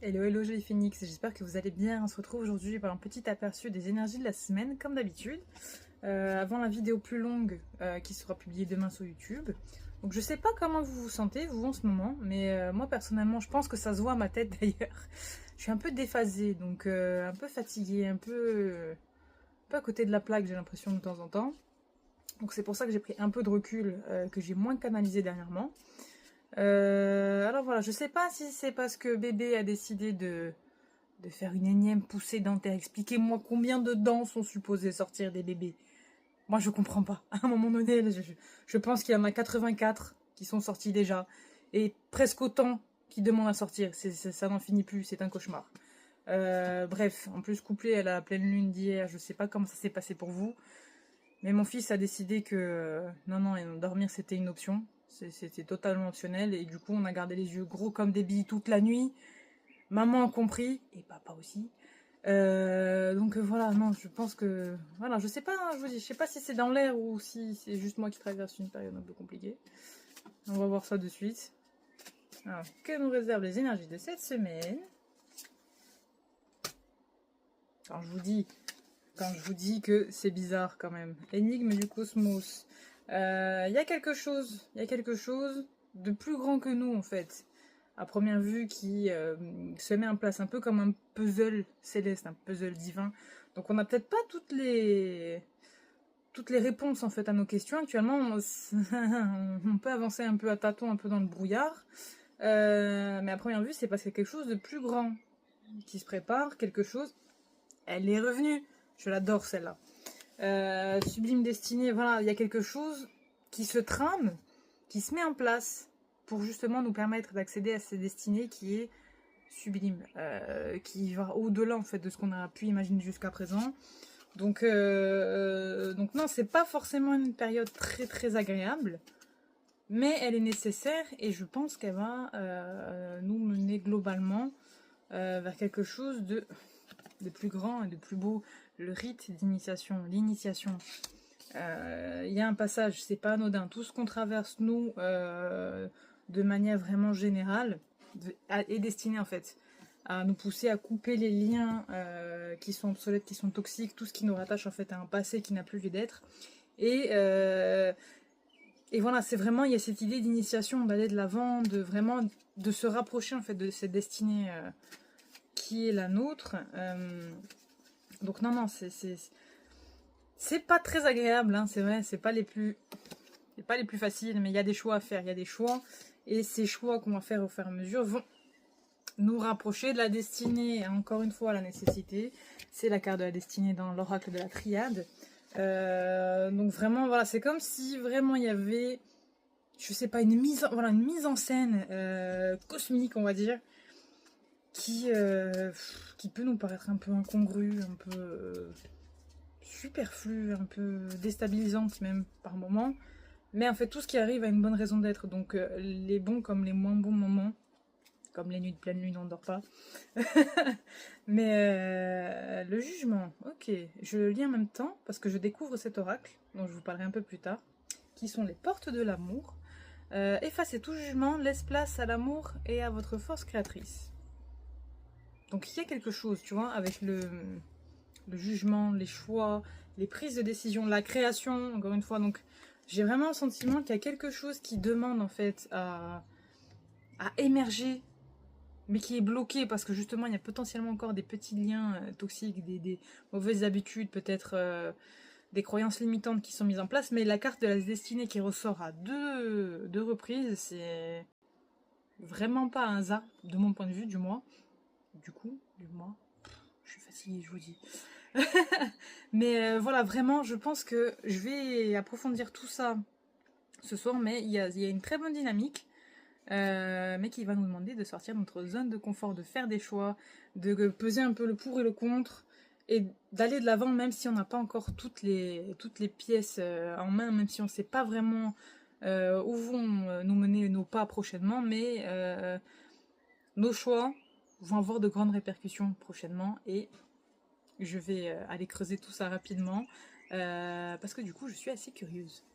Hello, hello, Jolie Phoenix, j'espère que vous allez bien. On se retrouve aujourd'hui pour un petit aperçu des énergies de la semaine, comme d'habitude, avant la vidéo plus longue qui sera publiée demain sur YouTube. Donc je sais pas comment vous vous sentez, vous, en ce moment, mais moi, personnellement, je pense que ça se voit à ma tête, d'ailleurs. Je suis un peu déphasée, donc un peu fatiguée, un peu à côté de la plaque, j'ai l'impression, de temps en temps. Donc c'est pour ça que j'ai pris un peu de recul, que j'ai moins canalisé dernièrement. Alors voilà, je sais pas si c'est parce que bébé a décidé de faire une énième poussée dentaire. Expliquez-moi combien de dents sont supposées sortir des bébés. Moi, je comprends pas. À un moment donné, je pense qu'il y en a 84 qui sont sortis déjà. Et presque autant qui demandent à sortir. Ça n'en finit plus, c'est un cauchemar. Bref, en plus couplé à la pleine lune d'hier, je sais pas comment ça s'est passé pour vous. Mais mon fils a décidé que non, dormir c'était une option. C'était totalement optionnel. Et du coup, on a gardé les yeux gros comme des billes toute la nuit. Maman a compris, et papa aussi. Donc voilà, non, je pense que... Voilà, je sais pas, hein, je vous dis, je sais pas si c'est dans l'air ou si c'est juste moi qui traverse une période un peu compliquée. On va voir ça de suite. Alors, que nous réservent les énergies de cette semaine? Quand je vous dis que c'est bizarre quand même. Énigme du cosmos. Il y a quelque chose de plus grand que nous en fait. À première vue qui se met en place un peu comme un puzzle céleste, un puzzle divin. Donc on n'a peut-être pas toutes les réponses en fait à nos questions. Actuellement, on peut avancer un peu à tâtons, un peu dans le brouillard. Mais à première vue, c'est parce qu'il y a quelque chose de plus grand qui se prépare, quelque chose. Elle est revenue. Je l'adore celle-là. Sublime Destinée, voilà, il y a quelque chose qui se trame, qui se met en place pour justement nous permettre d'accéder à cette destinée qui est sublime, qui va au-delà en fait de ce qu'on a pu imaginer jusqu'à présent. Donc non, c'est pas forcément une période très très agréable, mais elle est nécessaire et je pense qu'elle va nous mener globalement vers quelque chose de plus grand et de plus beau, le rite d'initiation, l'initiation. Il y a un passage, c'est pas anodin, tout ce qu'on traverse nous de manière vraiment générale est destiné en fait à nous pousser à couper les liens qui sont obsolètes, qui sont toxiques, tout ce qui nous rattache en fait à un passé qui n'a plus lieu d'être. Et voilà, c'est vraiment, il y a cette idée d'initiation, d'aller de l'avant, de vraiment de se rapprocher en fait de cette destinée qui est la nôtre. Donc non, c'est pas très agréable, hein, c'est vrai, c'est pas les plus faciles, mais il y a des choix à faire, il y a des choix, et ces choix qu'on va faire au fur et à mesure vont nous rapprocher de la destinée. Encore une fois, la nécessité, c'est la carte de la destinée dans l'oracle de la triade. Donc vraiment, voilà, c'est comme si vraiment il y avait, je sais pas, une mise en scène cosmique, on va dire, qui peut nous paraître un peu incongrue, un peu superflue, un peu déstabilisante même par moments. Mais en fait, tout ce qui arrive a une bonne raison d'être. Donc les bons comme les moins bons moments, comme les nuits de pleine lune, on ne dort pas. Mais le jugement, ok, je le lis en même temps parce que je découvre cet oracle, dont je vous parlerai un peu plus tard, qui sont les portes de l'amour. Effacez tout jugement, laisse place à l'amour et à votre force créatrice. Donc il y a quelque chose, tu vois, avec le jugement, les choix, les prises de décision, la création, encore une fois. Donc j'ai vraiment le sentiment qu'il y a quelque chose qui demande en fait à émerger, mais qui est bloqué parce que justement il y a potentiellement encore des petits liens toxiques, des mauvaises habitudes, peut-être des croyances limitantes qui sont mises en place. Mais la carte de la destinée qui ressort à deux reprises, c'est vraiment pas un hasard, de mon point de vue, du moins. Du moins. Je suis fatiguée, je vous dis. Mais voilà, vraiment, je pense que je vais approfondir tout ça ce soir, mais il y a une très bonne dynamique, mais qui va nous demander de sortir de notre zone de confort, de faire des choix, de peser un peu le pour et le contre, et d'aller de l'avant, même si on n'a pas encore toutes les pièces en main, même si on ne sait pas vraiment où vont nous mener nos pas prochainement, mais nos choix vont avoir de grandes répercussions prochainement, et je vais aller creuser tout ça rapidement, parce que du coup je suis assez curieuse.